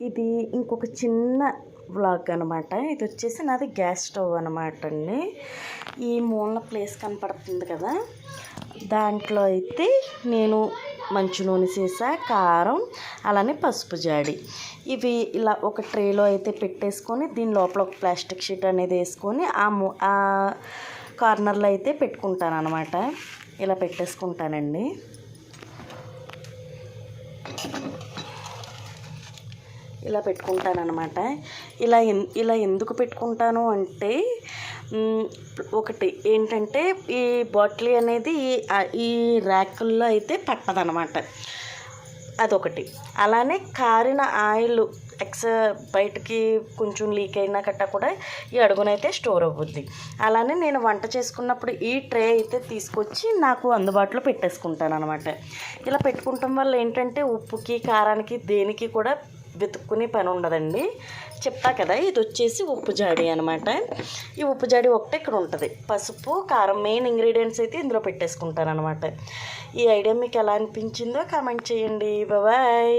ఇది ఇంకొక చిన్న వ్లాగ్ అనమాట. ఇది వచ్చేసి నాది గ్యాస్ స్టవ్ అనమాట అండి. ఈ మూలన ప్లేస్ కనపడుతుంది కదా, దాంట్లో అయితే నేను మంచి నూనె సీసా, కారం, అలానే పసుపు జాడి ఇవి ఇలా ఒక ట్రేలో అయితే పెట్టేసుకొని దీని లోపల ఒక ప్లాస్టిక్ షీట్ అనేది వేసుకొని ఆ కార్నర్లో అయితే పెట్టుకుంటాను అనమాట. ఇలా పెట్టేసుకుంటానండి. ఇలా పెట్టుకుంటానమాట. ఇలా ఎందుకు పెట్టుకుంటాను అంటే, ఒకటి ఏంటంటే ఈ బాటిల్ అనేది ఈ ర్యాకుల్లో అయితే పట్టదనమాట, అదొకటి. అలానే కారిన ఆయిల్ బయటకి కొంచెం లీక్ అయినా కట్ట కూడా ఈ అడుగునైతే స్టోర్ అవుద్ది. అలానే నేను వంట చేసుకున్నప్పుడు ఈ ట్రే అయితే తీసుకొచ్చి నాకు అందుబాటులో పెట్టేసుకుంటాను అనమాట. ఇలా పెట్టుకుంటాం వల్ల ఏంటంటే ఉప్పుకి, కారానికి, దేనికి కూడా వెతుక్కునే పని ఉండదండి. చెప్తా కదా, ఇది వచ్చేసి ఉప్పు జాడి అనమాట. ఈ ఉప్పు జాడి ఒకటే ఇక్కడ ఉంటుంది. పసుపు, కారం మెయిన్ ఇంగ్రీడియంట్స్ అయితే ఇందులో పెట్టేసుకుంటాను అనమాట. ఈ ఐడియా మీకు ఎలా అనిపించిందో కామెంట్ చేయండి. బాయ్.